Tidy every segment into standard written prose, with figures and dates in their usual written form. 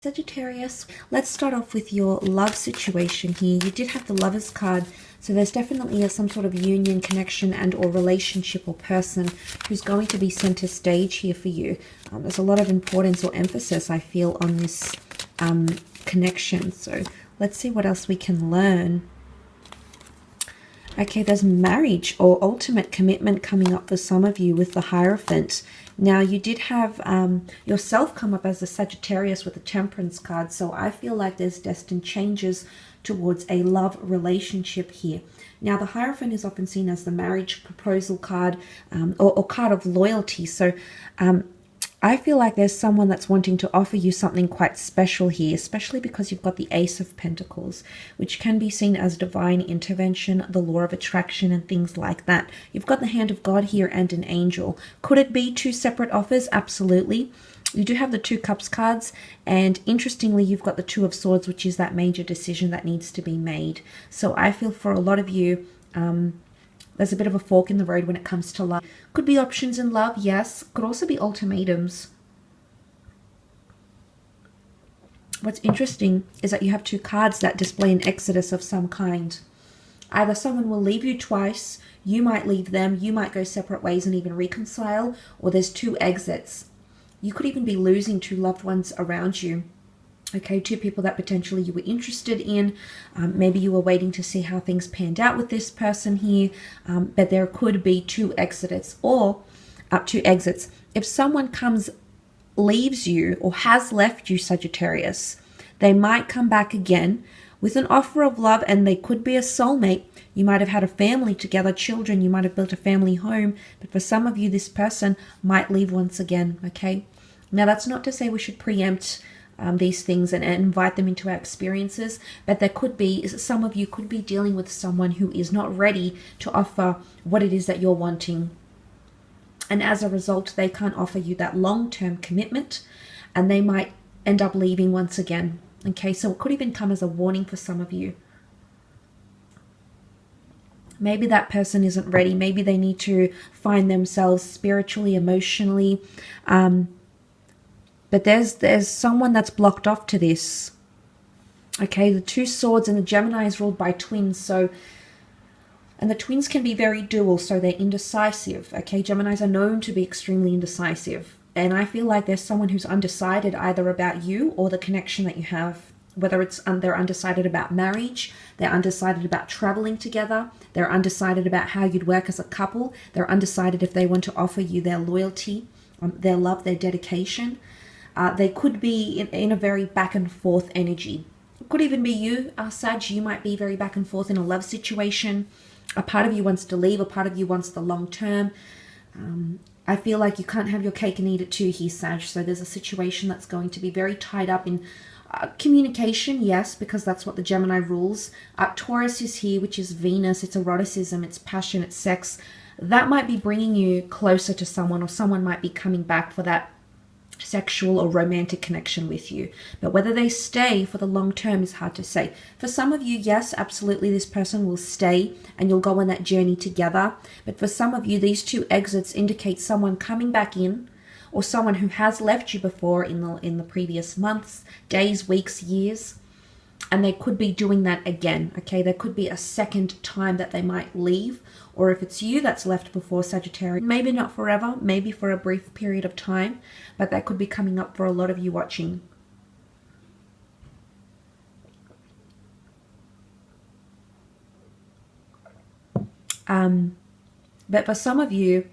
Sagittarius, let's start off with your love situation here. You did have the Lovers card, so there's definitely some sort of union, connection, and or relationship or person who's going to be center stage here for you. There's a lot of importance or emphasis, I feel, on this connection. So let's see what else we can learn. Okay, there's marriage or ultimate commitment coming up for some of you with the Hierophant. Now, you did have yourself come up as a Sagittarius with the Temperance card, so I feel like there's destined changes towards a love relationship here. Now, the Hierophant is often seen as the marriage proposal card or card of loyalty. So I feel like there's someone that's wanting to offer you something quite special here, especially because you've got the Ace of Pentacles, which can be seen as divine intervention, the law of attraction, and things like that. You've got the Hand of God here and an angel. Could it be two separate offers? Absolutely. You do have the Two Cups cards, and interestingly, you've got the Two of Swords, which is that major decision that needs to be made. So I feel for a lot of you, there's a bit of a fork in the road when it comes to love. Could be options in love, yes. Could also be ultimatums. What's interesting is that you have two cards that display an exodus of some kind. Either someone will leave you twice, you might leave them, you might go separate ways and even reconcile, or there's two exits. You could even be losing two loved ones around you. Okay, two people that potentially you were interested in. Maybe you were waiting to see how things panned out with this person here. But there could be two exits or up two exits. If someone leaves you or has left you, Sagittarius, they might come back again with an offer of love, and they could be a soulmate. You might have had a family together, children. You might have built a family home. But for some of you, this person might leave once again. Okay. Now, that's not to say we should preempt these things and invite them into our experiences, but there could be, some of you could be dealing with someone who is not ready to offer what it is that you're wanting, and as a result they can't offer you that long-term commitment, and they might end up leaving once again. Okay, so it could even come as a warning for some of you. Maybe that person isn't ready. Maybe they need to find themselves spiritually, emotionally, but there's someone that's blocked off to this. Okay, the Two Swords, and the Gemini is ruled by twins. And the twins can be very dual, so they're indecisive. Okay, Geminis are known to be extremely indecisive. And I feel like there's someone who's undecided either about you or the connection that you have. Whether it's they're undecided about marriage, they're undecided about traveling together, they're undecided about how you'd work as a couple, they're undecided if they want to offer you their loyalty, their love, their dedication. They could be in a very back and forth energy. It could even be you, Sag. You might be very back and forth in a love situation. A part of you wants to leave, a part of you wants the long term. I feel like you can't have your cake and eat it too here, Sag. So there's a situation that's going to be very tied up in communication, yes, because that's what the Gemini rules. Taurus is here, which is Venus. It's eroticism, it's passion, it's sex. That might be bringing you closer to someone, or someone might be coming back for that sexual or romantic connection with you. But whether they stay for the long term is hard to say. For some of you, yes, absolutely, this person will stay and you'll go on that journey together. But for some of you, these two exits indicate someone coming back in, or someone who has left you before in the previous months, days, weeks, years, and they could be doing that again. Okay, there could be a second time that they might leave, or if it's you that's left before, Sagittarius, maybe not forever, maybe for a brief period of time, but that could be coming up for a lot of you watching. But for some of you,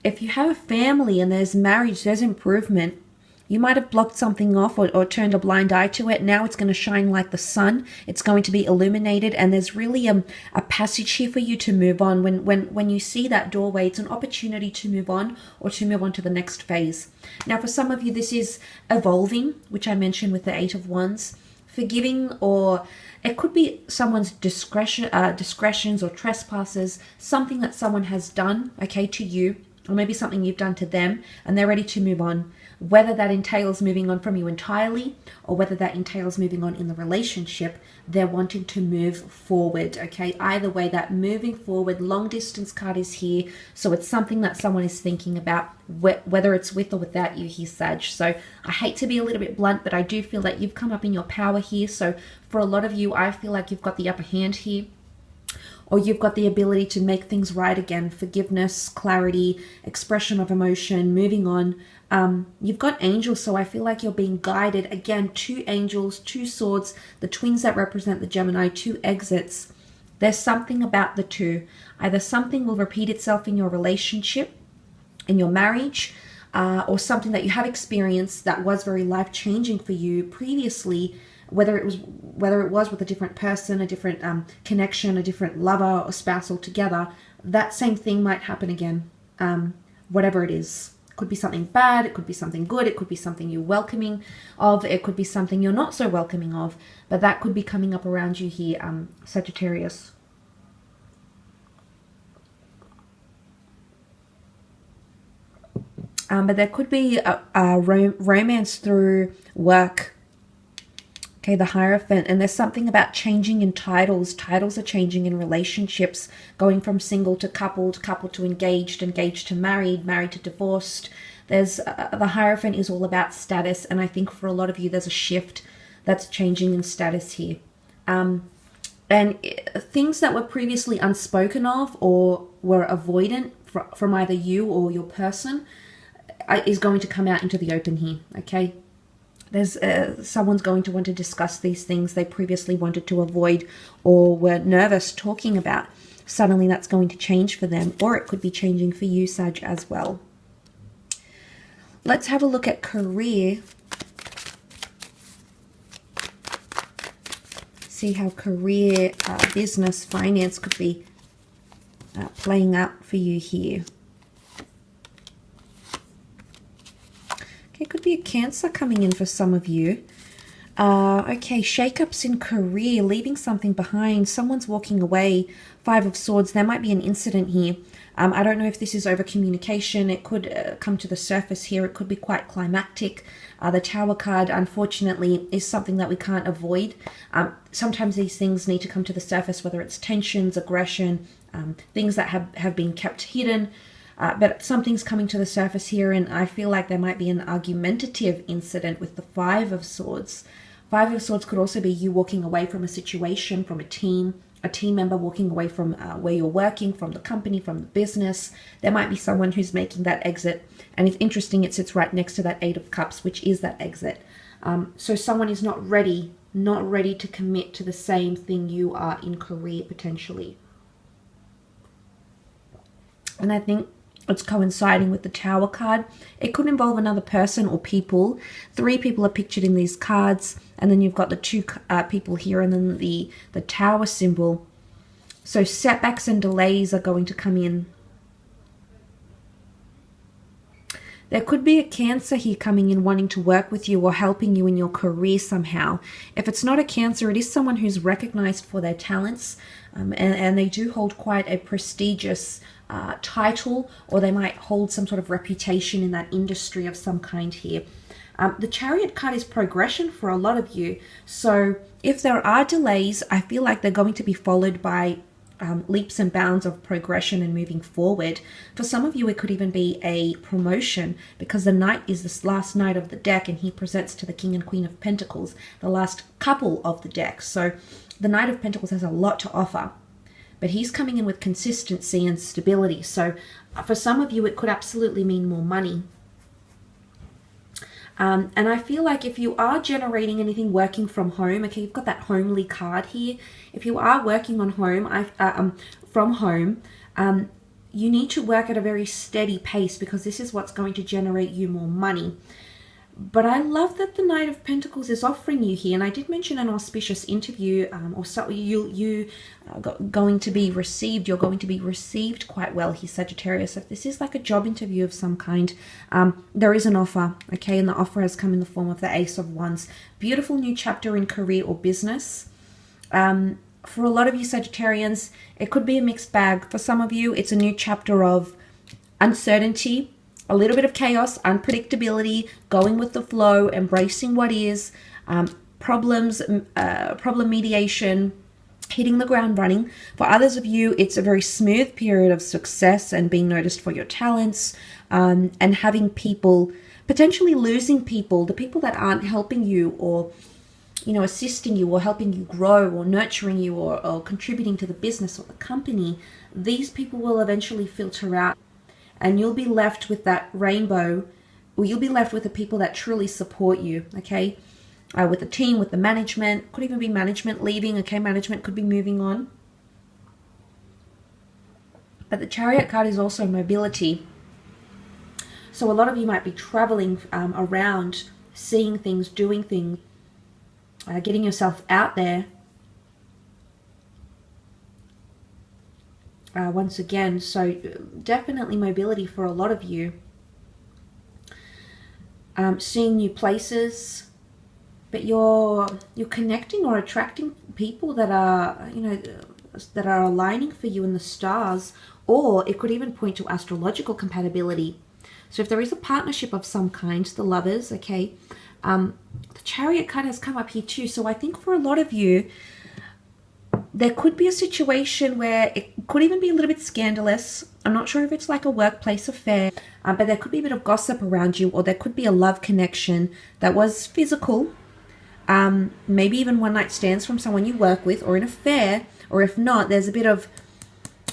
if you have a family and there's marriage, there's improvement. You might have blocked something off or turned a blind eye to it. Now it's going to shine like the sun. It's going to be illuminated, and there's really a passage here for you to move on. When you see that doorway, it's an opportunity to move on, or to move on to the next phase. Now, for some of you, this is evolving, which I mentioned with the Eight of Wands. Forgiving, or it could be someone's discretions or trespasses, something that someone has done, okay, to you, or maybe something you've done to them, and they're ready to move on. whether that entails moving on from you entirely or whether that entails moving on in the relationship, they're wanting to move forward, okay? Either way, that moving forward, long distance card is here. So it's something that someone is thinking about, whether it's with or without you here, Sag. So I hate to be a little bit blunt, but I do feel that you've come up in your power here. So for a lot of you, I feel like you've got the upper hand here, or you've got the ability to make things right again, forgiveness, clarity, expression of emotion, moving on. You've got angels, so I feel like you're being guided. Again, 2 angels, 2 swords, the twins that represent the Gemini, 2 exits. There's something about the 2. Either something will repeat itself in your relationship, in your marriage, or something that you have experienced that was very life-changing for you previously, whether it was with a different person, a different connection, a different lover or spouse altogether. That same thing might happen again, whatever it is. It could be something bad, it could be something good, it could be something you're welcoming of, it could be something you're not so welcoming of, but that could be coming up around you here, Sagittarius. But there could be a romance through work. Okay, the Hierophant. And there's something about changing in titles. Titles are changing in relationships, going from single to coupled, coupled to engaged, engaged to married, married to divorced. There's the Hierophant is all about status. And I think for a lot of you, there's a shift that's changing in status here. And things that were previously unspoken of or were avoidant from either you or your person is going to come out into the open here, okay? There's someone's going to want to discuss these things they previously wanted to avoid or were nervous talking about. Suddenly that's going to change for them, or it could be changing for you, Sag, as well. Let's have a look at career. See how career, business, finance could be playing out for you here. It could be a Cancer coming in for some of you. Okay, shakeups in career, leaving something behind. Someone's walking away. 5 of Swords. There might be an incident here. I don't know if this is over communication. It could come to the surface here. It could be quite climactic. The Tower card, unfortunately, is something that we can't avoid. Sometimes these things need to come to the surface, whether it's tensions, aggression, things that have been kept hidden. But something's coming to the surface here, and I feel like there might be an argumentative incident with the 5 of Swords. 5 of Swords could also be you walking away from a situation, from a team member walking away from where you're working, from the company, from the business. There might be someone who's making that exit, and it's interesting, it sits right next to that 8 of Cups, which is that exit. So someone is not ready to commit to the same thing you are in career, potentially. And I think it's coinciding with the Tower card. It could involve another person or people. 3 people are pictured in these cards, and then you've got the 2 people here, and then the Tower symbol. So setbacks and delays are going to come in. There could be a Cancer here coming in wanting to work with you or helping you in your career somehow. If it's not a Cancer, it is someone who's recognized for their talents, and they do hold quite a prestigious title, or they might hold some sort of reputation in that industry of some kind here. The Chariot card is progression for a lot of you. So if there are delays, I feel like they're going to be followed by leaps and bounds of progression and moving forward. For some of you, it could even be a promotion, because the Knight is this last Knight of the deck, and he presents to the King and Queen of Pentacles, the last couple of the deck. So the Knight of Pentacles has a lot to offer, but he's coming in with consistency and stability. So for some of you, it could absolutely mean more money. And I feel like if you are generating anything working from home, okay, you've got that homely card here. If you are working on from home, you need to work at a very steady pace, because this is what's going to generate you more money. But I love that the Knight of Pentacles is offering you here, and I did mention an auspicious interview, or so you're going to be received quite well here, Sagittarius. If this is like a job interview of some kind, there is an offer, okay, and the offer has come in the form of the Ace of Wands. Beautiful new chapter in career or business. For a lot of you Sagittarians, it could be a mixed bag. For some of you, it's a new chapter of uncertainty, a little bit of chaos, unpredictability, going with the flow, embracing what is, problem mediation, hitting the ground running. For others of you, it's a very smooth period of success and being noticed for your talents, and having people, potentially losing people, the people that aren't helping you or, you know, assisting you or helping you grow or nurturing you or contributing to the business or the company. These people will eventually filter out, and you'll be left with that rainbow, or you'll be left with the people that truly support you, okay? With the team, with the management. Could even be management leaving, okay? Management could be moving on. But the Chariot card is also mobility. So a lot of you might be traveling around, seeing things, doing things, getting yourself out there. Once again, so definitely mobility for a lot of you. Seeing new places, but you're connecting or attracting people that are, you know, that are aligning for you in the stars, or it could even point to astrological compatibility. So if there is a partnership of some kind, the lovers, okay, the Chariot card has come up here too. So I think for a lot of you, there could be a situation where it could even be a little bit scandalous. I'm not sure if it's like a workplace affair, but there could be a bit of gossip around you, or there could be a love connection that was physical, maybe even one night stands from someone you work with, or an affair, or if not, there's a bit of,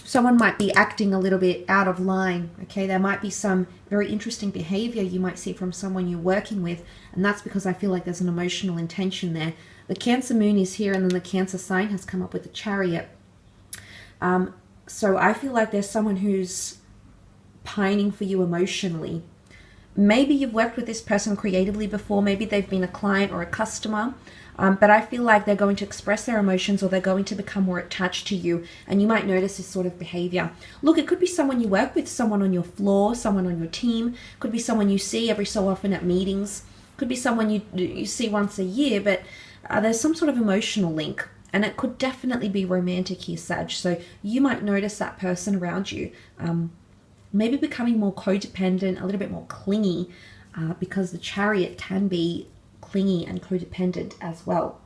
someone might be acting a little bit out of line, okay? There might be some very interesting behavior you might see from someone you're working with, and that's because I feel like there's an emotional intention there. The Cancer moon is here, and then the Cancer sign has come up with the Chariot. So I feel like there's someone who's pining for you emotionally. Maybe you've worked with this person creatively before. Maybe they've been a client or a customer. But I feel like they're going to express their emotions, or they're going to become more attached to you, and you might notice this sort of behavior. Look, it could be someone you work with, someone on your floor, someone on your team. Could be someone you see every so often at meetings. Could be someone you see once a year, but there's some sort of emotional link, and it could definitely be romantic here, Sag. So you might notice that person around you, maybe becoming more codependent, a little bit more clingy, because the Chariot can be clingy and codependent as well.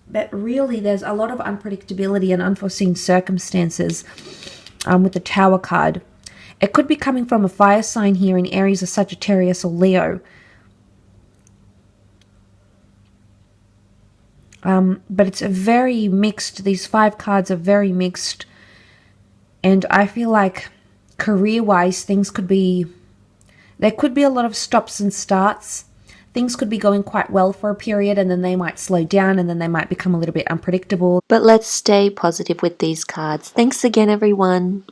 But really, there's a lot of unpredictability and unforeseen circumstances with the Tower card. It could be coming from a fire sign here in Aries or Sagittarius or Leo. But it's a very mixed, these 5 cards are very mixed. And I feel like career-wise, things could be, there could be a lot of stops and starts. Things could be going quite well for a period, and then they might slow down, and then they might become a little bit unpredictable. But let's stay positive with these cards. Thanks again, everyone.